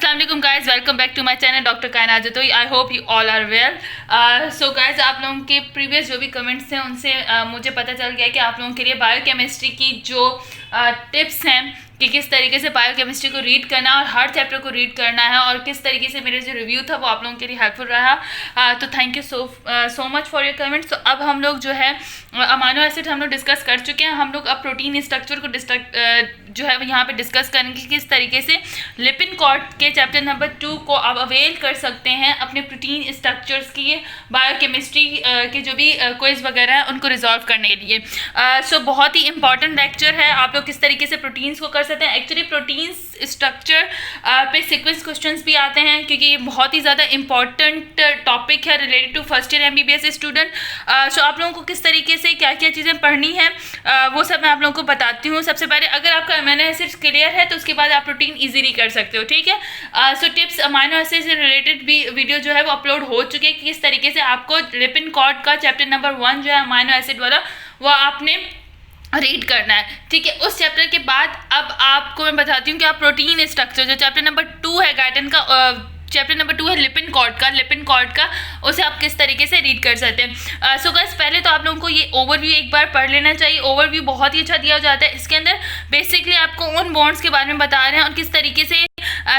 Assalamualaikum guys, welcome back to my channel Dr. Kainat Jatoi. I hope you all are well. So guys, आप लोगों के previous जो भी comments थे उनसे मुझे पता चल गया कि आप लोगों के लिए बायोकेमिस्ट्री की जो टिप्स हैं कि किस तरीके से बायोकेमिस्ट्री को रीड करना और हर चैप्टर को रीड करना है और किस तरीके से मेरा जो रिव्यू था वो आप लोगों के लिए हेल्पफुल रहा। तो thank you so much for your comments. तो अब हम लोग जो है अमाइनो एसिड हम लोग डिस्कस कर चुके हैं। हम लोग अब प्रोटीन स्ट्रक्चर को जो है यहाँ पे डिस्कस करेंगे किस तरीके से लिपिन कॉर्ड के चैप्टर नंबर 2 को आप अवेल कर सकते हैं अपने प्रोटीन स्ट्रक्चर्स की बायोकेमिस्ट्री के जो भी क्विज वगैरह हैं उनको रिजॉल्व करने के लिए। सो बहुत ही इंपॉर्टेंट लेक्चर है। आप लोग किस तरीके से प्रोटीन्स को कर सकते हैं। एक्चुअली प्रोटीन्स स्ट्रक्चर पे सीक्वेंस क्वेश्चंस भी आते हैं क्योंकि ये बहुत ही ज़्यादा इंपॉर्टेंट टॉपिक है related to first year MBBS student. So आप लोगों को किस तरीके से क्या क्या चीज़ें पढ़नी है वो सब मैं आप लोगों को बताती हूँ। सबसे पहले अगर आपका अमाइनो एसिड्स क्लियर है तो उसके बाद आप प्रोटीन इजीली कर सकते हो, ठीक है। सो टिप्स अमाइनो एसिड से रिलेटेड भी वीडियो जो है वो अपलोड हो चुके हैं कि किस तरीके से आपको लिपिन कॉर्ड का चैप्टर नंबर 1 जो है अमाइनो एसिड वाला वो आपने रीड करना है, ठीक है। उस चैप्टर के बाद अब आपको मैं बताती हूँ कि आप प्रोटीन स्ट्रक्चर जो चैप्टर नंबर 2 है गाइडन का चैप्टर नंबर 2 है लिपिन कॉर्ड का उसे आप किस तरीके से रीड कर सकते हैं। सो गाइस पहले तो आप लोगों को ये ओवरव्यू एक बार पढ़ लेना चाहिए। ओवरव्यू बहुत ही अच्छा दिया जाता है। इसके अंदर बेसिकली आपको उन बॉन्ड्स के बारे में बता रहे हैं और किस तरीके से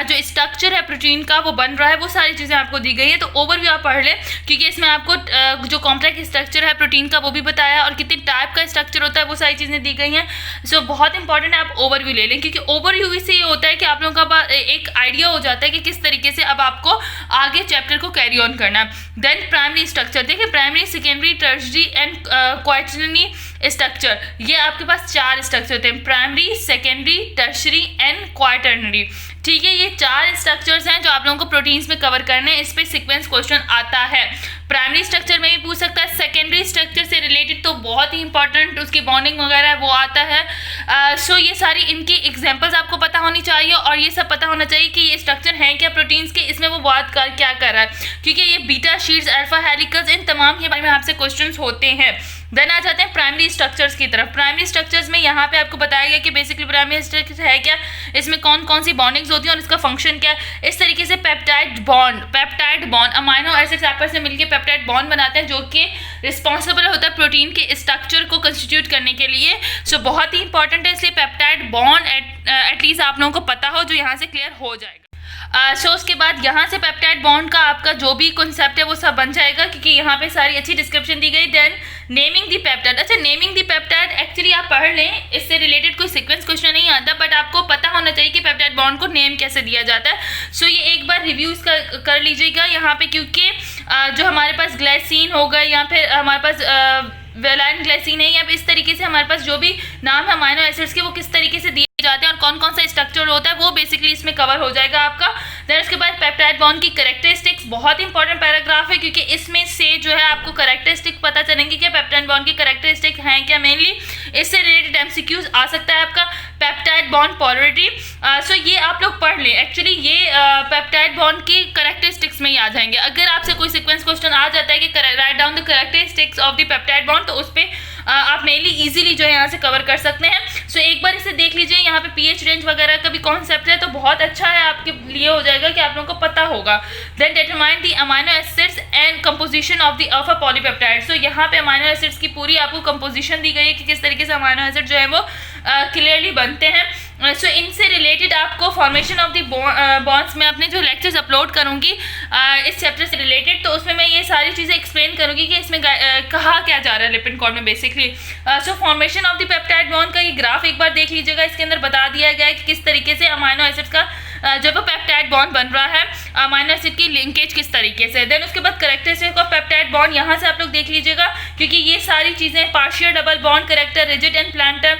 जो स्ट्रक्चर है प्रोटीन का वो बन रहा है, वो सारी चीज़ें आपको दी गई है। तो ओवरव्यू आप पढ़ लें क्योंकि इसमें आपको जो कॉम्प्लेक्स स्ट्रक्चर है प्रोटीन का वो भी बताया और कितने टाइप का स्ट्रक्चर होता है वो सारी चीज़ें दी गई हैं। सो बहुत इंपॉर्टेंट है आप ओवरव्यू ले लें क्योंकि ओवरव्यू से ये होता है कि आप लोगों का एक आइडिया हो जाता है कि किस तरीके से अब आपको आगे चैप्टर को कैरी ऑन करना। देन प्राइमरी स्ट्रक्चर देखिए, primary secondary tertiary and quaternary structure, ये आपके पास 4 स्ट्रक्चर होते हैं, primary secondary tertiary and quaternary, ठीक है। ये 4 स्ट्रक्चर्स हैं जो आप लोगों को प्रोटीन्स में कवर करने हैं। इस पे सीक्वेंस क्वेश्चन आता है। प्राइमरी स्ट्रक्चर में भी पूछ सकता है, सेकेंडरी स्ट्रक्चर से रिलेटेड तो बहुत ही इंपॉर्टेंट उसकी बॉन्डिंग वगैरह वो आता है। सो ये सारी इनकी एग्जांपल्स आपको पता होनी चाहिए और ये सब पता होना चाहिए कि ये स्ट्रक्चर हैं क्या प्रोटीन्स के, इसमें वो बात क्या कर रहा है क्योंकि ये बीटा शीट्स अल्फा हेलिकल्स इन तमाम के बारे में आपसे क्वेश्चन होते हैं। देन आ जाते हैं प्राइमरी स्ट्रक्चर्स की तरफ। प्राइमरी स्ट्रक्चर्स में यहाँ पे आपको बताया गया कि बेसिकली प्राइमरी स्ट्रक्चर है क्या, इसमें कौन कौन सी बॉन्डिंग्स होती हैं और इसका फंक्शन क्या है। इस तरीके से पेप्टाइड बॉन्ड अमाइनो एसिड्स आपस में मिलकर पेप्टाइड बॉन्ड बनाते हैं जो कि रिस्पॉन्सिबल होता है प्रोटीन के स्ट्रक्चर को कंस्टिट्यूट करने के लिए। सो बहुत ही इंपॉर्टेंट है, इसलिए पेप्टाइड बॉन्ड एटलीस्ट आप लोगों को पता हो जो यहाँ से क्लियर हो जाएगा। सो उसके बाद यहाँ से पेप्टाइड बॉन्ड का आपका जो भी कॉन्सेप्ट है वो सब बन जाएगा क्योंकि यहाँ पे सारी अच्छी डिस्क्रिप्शन दी गई। देन नेमिंग दी पेप्टाइड, अच्छा नेमिंग दी पेप्टाइड एक्चुअली आप पढ़ लें, इससे रिलेटेड कोई सीक्वेंस क्वेश्चन नहीं आता बट आपको पता होना चाहिए कि पेप्टाइड बॉन्ड को नेम कैसे दिया जाता है। सो ये एक बार रिव्यू इसका कर लीजिएगा यहाँ पे क्योंकि जो हमारे पास ग्लाइसिन होगा या फिर हमारे पास वेलाइन ग्लाइसिन है या इस तरीके से हमारे पास जो भी नाम है अमाइनो एसिड्स के वो किस तरीके से दिए जाते हैं और कौन कौन सा स्ट्रक्चर होता है वो बेसिकली इसमें कवर हो जाएगा आपका। देन उसके बाद पेप्टाइड बॉन्ड की कैरेक्टरिस्टिक्स, बहुत इंपॉर्टेंट पैराग्राफ है क्योंकि इसमें से जो है आपको कैरेक्टरिस्टिक पता चलेंगे कि पेप्टाइड बॉन्ड की कैरेक्टरिस्टिक हैं क्या। मेनली इससे रिलेटेड MCQs आ सकता है आपका। पेप्टाइड बॉन्ड पोलरिटी, सो ये आप लोग पढ़ लें। एक्चुअली ये पेप्टाइड बॉन्ड की कैरेक्टरिस्टिक्स में ही आ जाएंगे। अगर आपसे कोई सीक्वेंस क्वेश्चन आ जाता है कि write down the characteristics of the peptide bond तो उस पर आप मेनली इजीली जो है यहाँ से कवर कर सकते हैं। सो एक बार इसे देख लीजिए, यहाँ पे pH रेंज वगैरह का भी कॉन्सेप्ट है तो बहुत अच्छा है, आपके लिए हो जाएगा कि आप लोगों को पता होगा। Then determine the amino acids and composition of the alpha polypeptide, so यहाँ पे अमाइनो एसिड्स की पूरी आपको कंपोजिशन दी गई है कि किस तरीके से अमाइनो एसिड जो है वो क्लियरली बनते हैं। सो इनसे रिलेटेड आपको फॉर्मेशन ऑफ द बॉन्ड्स में अपने जो लेक्चर्स अपलोड करूँगी इस चैप्टर से रिलेटेड तो उसमें मैं ये सारी चीज़ें एक्सप्लेन करूँगी कि इसमें कहा क्या जा रहा है लिपिन कॉर्ड में basically. So formation of the peptide bond का ये ग्राफ एक बार देख लीजिएगा। इसके अंदर बता दिया गया है कि किस तरीके से अमाइनो एसिड्स का जब वो पेप्टाइड बॉन्ड बन रहा है अमाइनो एसिड की लिंकेज किस तरीके से। देन उसके बाद कैरेक्टरिस्टिक ऑफ पेप्टाइड बॉन्ड यहाँ से आप लोग देख लीजिएगा क्योंकि ये सारी चीज़ें partial double bond character, rigid and planar,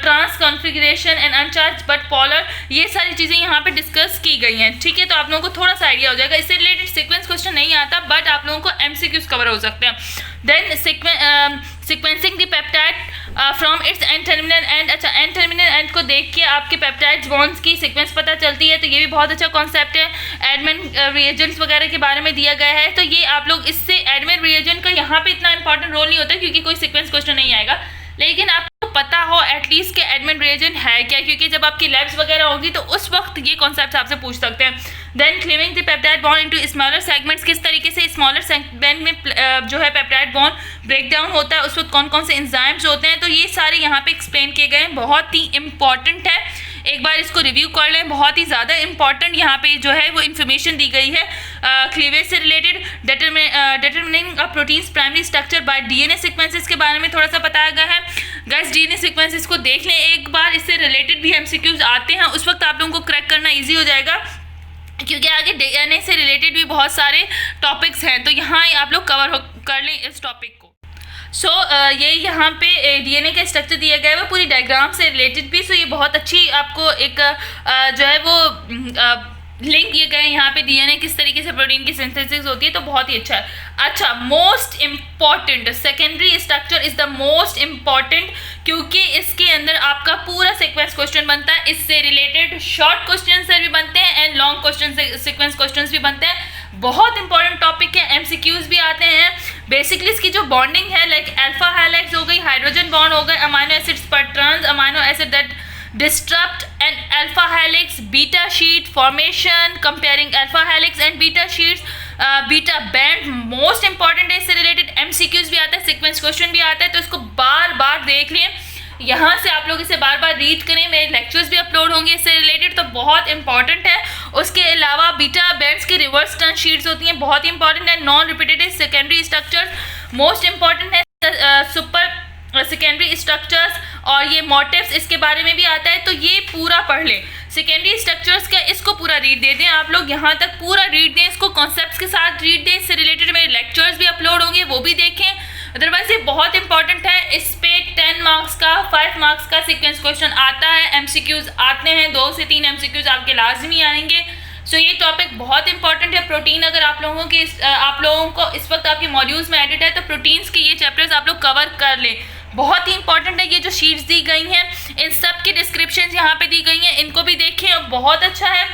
trans configuration and uncharged but polar, ये सारी चीज़ें यहाँ पे डिस्कस की गई हैं, ठीक है। तो आप लोगों को थोड़ा सा आइडिया हो जाएगा। इससे रिलेटेड सीक्वेंस क्वेश्चन नहीं आता बट आप लोगों को MCQs कवर हो सकते हैं। Then sequencing the peptide from its N terminal end, अच्छा एंड टर्मिनल एंड को देख के आपके पेप्टाइड्स बॉन्ड्स की सीक्वेंस पता चलती है तो ये भी बहुत अच्छा कॉन्सेप्ट है। एडमिन रिएजेंट्स वगैरह के बारे में दिया गया है तो ये आप लोग इससे एडमिन रिएजेंट का यहाँ पे इतना इंपॉर्टेंट रोल नहीं होता क्योंकि कोई सीक्वेंस क्वेश्चन नहीं आएगा लेकिन आपको पता हो एटलीस्ट कि एडमिन रिएजेंट है क्या क्योंकि जब आपकी लैब्स वगैरह होगी तो उस वक्त ये कॉन्सेप्ट आपसे पूछ सकते हैं। Then cleaving the peptide bond into smaller segments, किस तरीके से स्मॉलर सेगमेंट में जो है पेप्टाइड बॉन्ड ब्रेक डाउन होता है, उस वक्त कौन कौन से एंजाइम्स होते हैं, तो ये सारे यहाँ पे एक्सप्लेन किए गए हैं, बहुत ही इंपॉर्टेंट है, एक बार इसको रिव्यू कर लें, बहुत ही ज़्यादा इंपॉर्टेंट यहाँ पे जो है वो इन्फॉर्मेशन दी गई है क्लीवेज से रिलेटेड। डिटरमिनिंग अ proteins primary structure bye DNA sequences के बारे में थोड़ा सा बताया गया है। गाइस डीएनए सीक्वेंसेस को देख लें एक बार, इससे रिलेटेड भी एमसीक्यूज आते हैं, उस वक्त आप लोगों को क्रैक करना ईजी हो जाएगा, क्योंकि आगे डीएनए से रिलेटेड भी बहुत सारे टॉपिक्स हैं, तो यहाँ आप लोग कवर कर लें इस टॉपिक को। ये यहाँ पे डीएनए का स्ट्रक्चर दिया गया है वो पूरी डायग्राम से रिलेटेड भी, ये बहुत अच्छी आपको एक जो है वो लिंक किए गए हैं यहाँ पे डीएनए किस तरीके से प्रोटीन की सिंथेसिस होती है, तो बहुत ही अच्छा है। अच्छा, most important secondary structure is the most important, क्योंकि इसके अंदर आपका पूरा सीक्वेंस क्वेश्चन बनता है, इससे रिलेटेड शॉर्ट क्वेश्चन भी बनते हैं and long question sequence question भी बनते हैं, बहुत इंपॉर्टेंट टॉपिक है, एमसीक्यूज भी आते हैं। बेसिकली इसकी जो बॉन्डिंग है लाइक अल्फा हेलिक्स हो गई, हाइड्रोजन बॉन्ड हो गए, अमाइनो एसिड्स पर trans amino acid that disrupt an alpha helix, beta sheet formation, comparing alpha helix and beta sheets, beta band most important है, इससे रिलेटेड MCQs भी आता है, सीक्वेंस क्वेश्चन भी आता है, तो इसको बार बार देख लें, यहाँ से आप लोग इसे बार बार रीड करें, मेरे लेक्चर्स भी अपलोड होंगे इससे रिलेटेड, तो बहुत इंपॉर्टेंट है। उसके अलावा बीटा बैंड्स की रिवर्स टर्न शीट्स होती हैं, बहुत इंपॉर्टेंट है। Non repetitive secondary structures most important है, सुपर सेकेंडरी स्ट्रक्चर्स और ये मोटिव्स इसके बारे में भी आता है, तो ये पूरा पढ़ लें। सेकेंडरी स्ट्रक्चर्स का इसको पूरा रीड दे दें, आप लोग यहाँ तक पूरा रीड दें, इसको कॉन्सेप्ट्स के साथ रीड दें, इससे रिलेटेड मेरे लेक्चर्स भी अपलोड होंगे, वो भी देखें। अदरवाइज ये बहुत इंपॉर्टेंट है, इस पे 10 मार्क्स का 5 मार्क्स का सीक्वेंस क्वेश्चन आता है, एमसीक्यूज आते हैं, 2 से 3 एमसीक्यूज आपके लाजमी आएंगे। ये टॉपिक बहुत इंपॉर्टेंट है। प्रोटीन अगर आप लोगों को इस वक्त आपके मॉड्यूल्स में एडिट है, तो प्रोटीन्स के ये चैप्टर्स आप लोग कवर कर लें, बहुत ही इंपॉर्टेंट है। ये जो शीट्स दी गई हैं, इन सब की डिस्क्रिप्शन यहाँ पे दी गई हैं, इनको भी देखें और बहुत अच्छा है,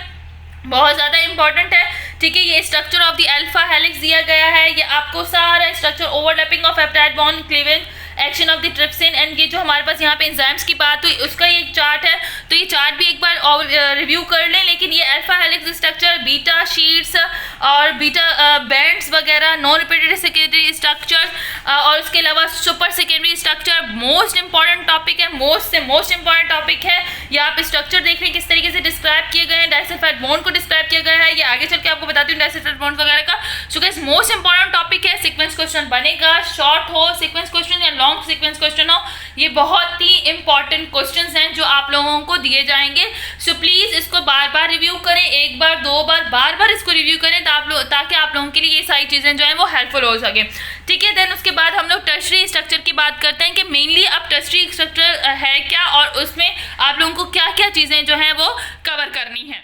बहुत ज़्यादा इंपॉर्टेंट है। ठीक है, ये structure of the alpha helix दिया गया है, ये आपको सारा structure overlapping of peptide bond, cleavage action of the trypsin, and ये जो हमारे पास यहाँ पे एंजाइम्स की बात हुई उसका ये एक चार्ट है, तो ये चार्ट भी एक बार रिव्यू कर लें। लेकिन ये alpha helix structure, beta sheets और बीटा बैंड्स वगैरह, नॉन रिपीटेटिव सेकेंडरी स्ट्रक्चर्स और उसके अलावा super secondary structure most important topic है, मोस्ट इंपॉर्टेंट टॉपिक है। ये आप स्ट्रक्चर देख लें किस तरीके से डिस्क्राइब किए गए हैं, डाइसल्फाइड बॉन्ड को डिस्क्राइब किया गया है, ये आगे चल के आपको बताती हूँ डाइसल्फाइड बॉन्ड वगैरह का। So guys most important topic है, सीक्वेंस क्वेश्चन बनेगा, शॉर्ट हो सीक्वेंस क्वेश्चन या लॉन्ग सीक्वेंस क्वेश्चन हो, ये बहुत ही इंपॉर्टेंट क्वेश्चंस हैं जो आप लोगों को दिए जाएंगे। सो प्लीज इसको बार बार रिव्यू करें, एक बार 2 बार बार बार इसको रिव्यू करें, ताकि आप लोगों के लिए ये सारी चीजें जो है वो हेल्पफुल हो सके। ठीक है, देन उसके बाद हम लोग टर्शरी स्ट्रक्चर की बात करते हैं कि मेनली अब टर्शरी स्ट्रक्चर है क्या और उसमें आप लोगों को क्या क्या चीजें जो है वो कवर करनी है।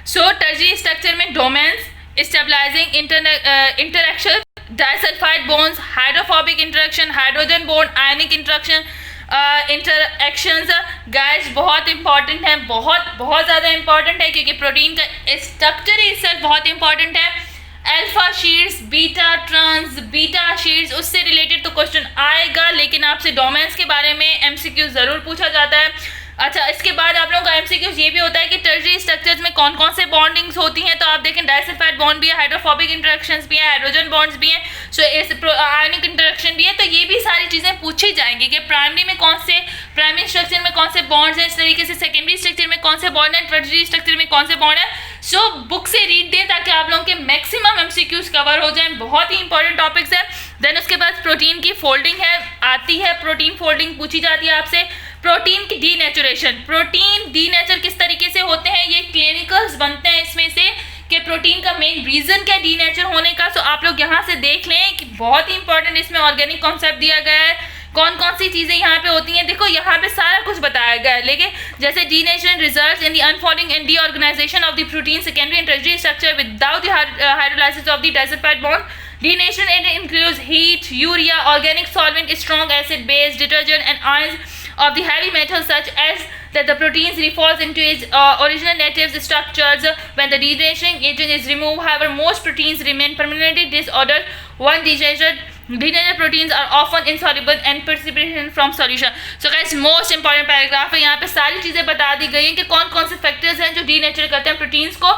सो टर्शरी स्ट्रक्चर में domains, stabilising interaction, disulphide bonds, hydrophobic interaction, hydrogen bond, ionic interactions guys बहुत इंपॉर्टेंट है, बहुत ज़्यादा इंपॉर्टेंट है, क्योंकि प्रोटीन का स्ट्रक्चर ही इससे बहुत इंपॉर्टेंट है। Alpha sheets, beta trans, beta sheets, उससे रिलेटेड तो क्वेश्चन आएगा, लेकिन आपसे डोमेन्स के बारे में एमसीक्यू ज़रूर पूछा जाता है। अच्छा, इसके बाद आप लोगों का एमसीक्यू ये भी होता है कि टर्शरी स्ट्रक्चर्स में कौन कौन से बॉन्डिंग्स होती हैं, तो आप देखें डाइसल्फाइड बॉन्ड भी है, हाइड्रोफोबिक इंटरेक्शंस भी है, हाइड्रोजन बॉन्ड्स भी हैं, आयनिक इंटरेक्शन भी है, तो ये भी सारी चीज़ें पूछी जाएंगी कि प्राइमरी स्ट्रक्चर में कौन से बॉन्ड्स हैं, इस तरीके से सेकेंडरी स्ट्रक्चर में कौन से बॉन्ड है, टर्शरी स्ट्रक्चर में कौन से बॉन्ड है। सो बुक से रीड दें ताकि आप लोगों के मैक्सिमम एमसीक्यूज कवर हो जाएं, बहुत ही इंपॉर्टेंट टॉपिक्स है। देन उसके बाद प्रोटीन की फोल्डिंग आती है, प्रोटीन फोल्डिंग पूछी जाती है आपसे। प्रोटीन की डीनेचुरेशन, प्रोटीन डीनेचर किस तरीके से होते हैं, ये क्लिनिकल्स बनते हैं इसमें से कि प्रोटीन का मेन रीजन क्या डीनेचर होने का। सो आप लोग यहाँ से देख लें कि बहुत ही इंपॉर्टेंट इसमें ऑर्गेनिक कॉन्सेप्ट दिया गया है, कौन कौन सी चीज़ें यहाँ पे होती हैं, देखो यहाँ पे सारा कुछ बताया गया है। लेकिन जैसे denature results in the unfolding and disorganisation of the protein secondary and tertiary structure without the hydrolysis of the disulphide bond. Denaturation includes heat, urea, organic solvent, strong acid, base, detergent and ions of the heavy metals such as that the proteins refalls into its original native structures when the denaturing agent is removed. However, most proteins remain permanently disordered. One denatured proteins are often insoluble and precipitation from solution. So guys, most important paragraph है, यहाँ पे सारी चीज़ें बता दी गई हैं कि कौन कौन से फैक्टर्स हैं जो डीनेचर करते हैं प्रोटीन्स को.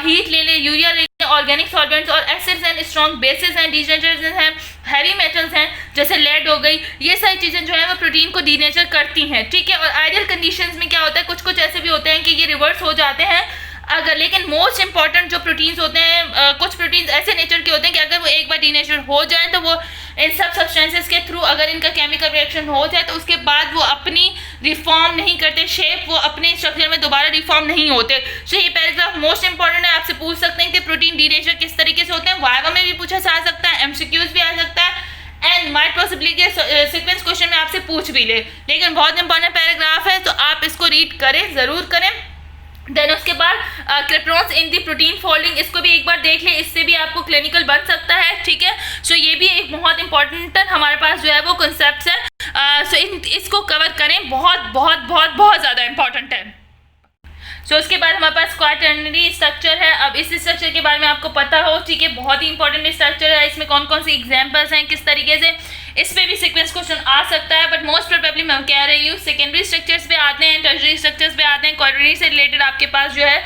हीट ले ले, यूरिया ले ले, ऑर्गेनिक सॉल्वेंट्स और एसिड्स एंड स्ट्रॉन्ग बेसिस हैं, डीनेचर्स हैं, हैवी मेटल्स हैं जैसे लेड हो गई. ये सारी चीज़ें जो है वो प्रोटीन को डीनेचर करती हैं. ठीक है. और आइडियल कंडीशंस में क्या होता है, कुछ कुछ ऐसे भी होते हैं कि ये रिवर्स हो जाते हैं अगर, लेकिन मोस्ट इंपॉर्टेंट जो प्रोटीन्स होते हैं, कुछ प्रोटीन्स ऐसे नेचर के होते हैं कि अगर वो एक बार डीनेचर हो जाए तो वो इन सब सब्सटेंसेस के थ्रू अगर इनका केमिकल रिएक्शन हो जाए तो उसके बाद वो अपनी रिफॉर्म नहीं करते शेप, वो अपने स्ट्रक्चर में दोबारा रिफॉर्म नहीं होते. सो ये पैराग्राफ मोस्ट इंपॉर्टेंट है. आपसे पूछ सकते हैं कि प्रोटीन डीनेचर किस तरीके से होते हैं. वाइवा में भी पूछा जा सकता है, एमसीक्यूज भी आ सकता है एंड माइट पॉसिबली के सीक्वेंस क्वेश्चन में आपसे पूछ भी ले. लेकिन बहुत इंपॉर्टेंट पैराग्राफ है तो आप इसको रीड करें, ज़रूर करें. देन उसके बाद क्रिप्टॉन्स इन दी प्रोटीन फोल्डिंग, इसको भी एक बार देख ले, इससे भी आपको क्लिनिकल बन सकता है. ठीक है. सो ये भी एक बहुत इंपॉर्टेंट हमारे पास जो है वो कॉन्सेप्ट है. सो इसको कवर करें, बहुत बहुत बहुत बहुत ज़्यादा इंपॉर्टेंट है. सो उसके बाद हमारे पास क्वाटर्नरी स्ट्रक्चर है. अब इस स्ट्रक्चर के बारे में आपको पता हो. ठीक है. बहुत ही इंपॉर्टेंट स्ट्रक्चर है. इसमें कौन कौन सी एग्जांपल्स हैं, किस तरीके से, इस पे भी सीक्वेंस क्वेश्चन आ सकता है. बट मोस्ट प्रोबेबली मैं कह रही हूँ सेकेंडरी स्ट्रक्चर्स पे आते हैं, टर्शरी स्ट्रक्चर्स पे आते हैं. क्वाटर्नरी से रिलेटेड आपके पास जो है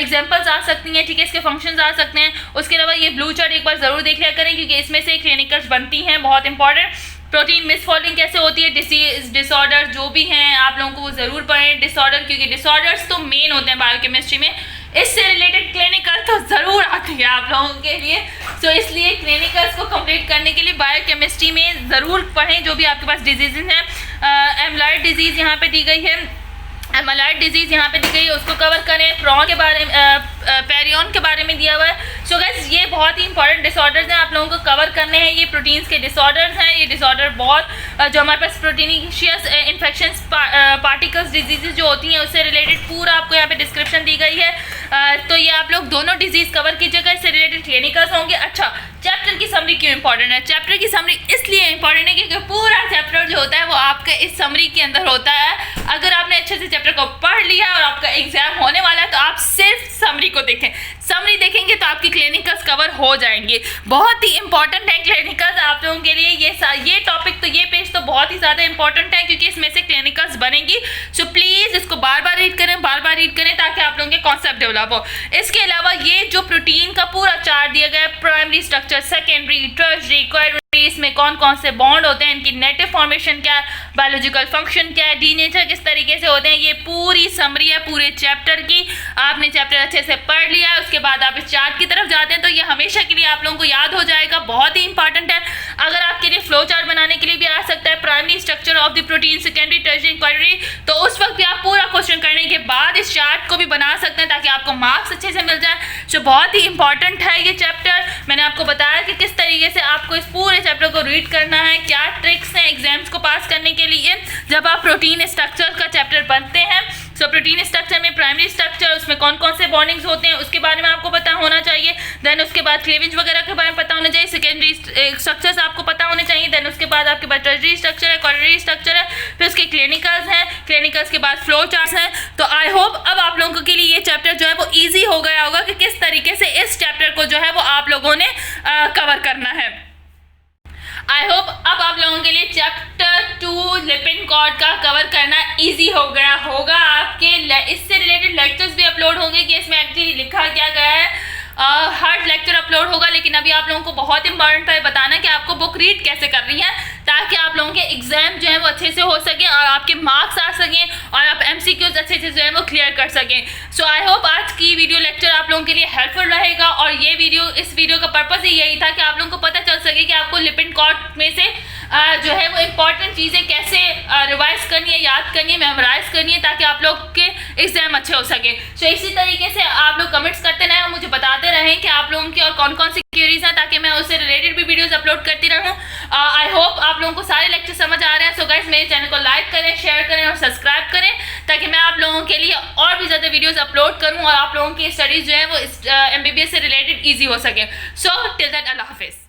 एग्जांपल्स आ सकती हैं. ठीक है. इसके फंक्शंस आ सकते हैं. उसके अलावा ये ब्लू चार्ट एक बार ज़रूर देख लिया करें क्योंकि इसमें से क्लिनिकल्स बनती हैं, बहुत इंपॉर्टेंट. प्रोटीन मिसफॉलिंग कैसे होती है, डिसीज डिसऑर्डर जो भी हैं आप लोगों को वो ज़रूर पढ़ें. डिसऑर्डर, क्योंकि डिसऑर्डर्स तो मेन होते हैं बायोकेमिस्ट्री में. इससे रिलेटेड क्लिनिकल तो ज़रूर आती है आप लोगों के लिए. सो इसलिए क्लिनिकल्स को कंप्लीट करने के लिए बायोकेमिस्ट्री में ज़रूर पढ़ें जो भी आपके पास डिजीज़ हैं. एमलाइड डिजीज़ यहाँ पे दी गई है, एमलाइड डिजीज़ यहाँ पे दी गई है, उसको कवर करें. प्रॉन के बारे में, पेरियन के बारे में दिया हुआ है. सो गाइस ये बहुत ही इंपॉर्टेंट डिसऑर्डर्स हैं, आप लोगों को कवर करने हैं. ये प्रोटीन्स के डिसऑर्डर्स हैं. ये डिसऑर्डर बहुत जो हमारे पास प्रोटीनिशियस इन्फेक्शंस पार्टिकल्स डिजीज़ जो होती हैं उससे रिलेटेड पूरा आपको यहाँ पे डिस्क्रिप्शन दी गई है. तो ये आप लोग दोनों डिजीज़ कवर कीजिएगा, इससे रिलेटेड क्लिनिकल्स होंगे. अच्छा, चैप्टर की समरी क्यों इंपॉर्टेंट है? चैप्टर की समरी इसलिए इंपॉर्टेंट है क्योंकि पूरा चैप्टर जो होता है वो आपके इस समरी के अंदर होता है. अगर आपने अच्छे से चैप्टर को पढ़ लिया और आपका एग्जाम होने वाला है तो आप सिर्फ समरी को देखें. समरी देखेंगे तो आपकी क्लिनिकल्स कवर हो जाएंगे. बहुत ही इंपॉर्टेंट है क्लिनिकल्स आप लोगों के लिए. ये टॉपिक तो, ये पेज तो बहुत ही ज़्यादा इंपॉर्टेंट है क्योंकि इसमें से क्लिनिकल्स बनेंगी. सो प्लीज़ इसको बार बार रीड करें, बार बार रीड करें ताकि आप लोगों के कॉन्सेप्ट डेवलप हो. इसके अलावा ये जो प्रोटीन का पूरा चार्ट दिया गया है, primary structure, secondary, tertiary, quaternary, इसमें कौन कौन से बॉन्ड होते हैं, इनकी नेटिव फॉर्मेशन क्या है, बायोलॉजिकल फंक्शन क्या है, डीनेचर किस तरीके से होते हैं, ये पूरी समरी है पूरे चैप्टर की. आपने चैप्टर अच्छे से पढ़ लिया है, उसके बाद आप इस चार्ट की तरफ जाते हैं तो ये हमेशा के लिए आप लोगों को याद हो जाएगा. बहुत ही इंपॉर्टेंट है. अगर आपके लिए फ्लो चार्ट बनाने के लिए भी आ सकता है, primary structure of the protein, secondary, tertiary, quaternary, तो उस वक्त भी आप पूरा क्वेश्चन करने के बाद इस चार्ट को भी बना सकते हैं ताकि आपको मार्क्स अच्छे से मिल जाए. सो बहुत ही इंपॉर्टेंट है ये चैप्टर. मैंने आपको बताया कि किस तरीके से आपको इस पूरे चैप्टर को रीड करना है, क्या ट्रिक्स हैं एग्जाम्स को पास करने के लिए जब आप प्रोटीन स्ट्रक्चर का चैप्टर बनते हैं. सो प्रोटीन स्ट्रक्चर में प्राइमरी स्ट्रक्चर, उसमें कौन कौन से बॉन्डिंग्स होते हैं उसके बारे में आपको पता होना चाहिए. देन उसके बाद क्लीवेज वगैरह के बारे में पता होना चाहिए. सेकेंडरी स्ट्रक्चर्स आपको पता होने चाहिए. देन उसके बाद आपके पास टर्शरी स्ट्रक्चर है, क्वाटर्नरी स्ट्रक्चर है, फिर उसके क्लिनिकल्स हैं, क्लिनिकल्स के बाद फ्लो चार्ट्स हैं. तो आई होप अब आप लोगों के लिए ये चैप्टर जो है वो ईजी हो गया होगा कि किस तरीके से इस चैप्टर को जो है वो आप लोगों ने कवर करना है. आई होप अब आप लोगों के लिए चैप्टर 2 लिपिड कॉर्ड का कवर करना इजी हो गया होगा. आपके इससे रिलेटेड लेक्चर्स भी अपलोड होंगे कि इसमें एक्चुअली लिखा क्या गया है. हर लेक्चर अपलोड होगा, लेकिन अभी आप लोगों को बहुत इंपॉर्टेंट है बताना कि आपको बुक रीड कैसे करनी है ताकि आप लोगों के एग्जाम जो है वो अच्छे से हो सके और आपके मार्क्स आ सकें और आप एमसीक्यूज अच्छे से जो है वो क्लियर कर सकें. सो आई होप आज की वीडियो लेक्चर आप लोगों के लिए हेल्पफुल रहेगा और ये वीडियो, इस वीडियो का पर्पज़ ही यही था कि आप लोगों को पता चल सके कि आपको लिपिड कॉर्ड में से जो है वो इंपॉर्टेंट चीज़ें कैसे रिवाइज करनी है, याद करनी है, मेमोराइज करनी है ताकि आप लोग के एग्जाम अच्छे हो सके. सो इसी तरीके से आप लोग कमेंट्स करते रहें और मुझे बताते रहें कि आप लोगों की और कौन कौन सी क्वेरीज हैं ताकि मैं उससे रिलेटेड भी वीडियोस अपलोड करती रहूं. आई होप आप लोगों को सारे लेक्चर समझ आ रहे हैं. सो गाइस मेरे चैनल को लाइक करें, शेयर करें और सब्सक्राइब करें ताकि मैं आप लोगों के लिए और भी ज़्यादा वीडियोस अपलोड करूं और आप लोगों की स्टडीज़ जो है वो MBBS से रिलेटेड ईजी हो सके. सो टिल दैट, अल्लाह हाफिज़.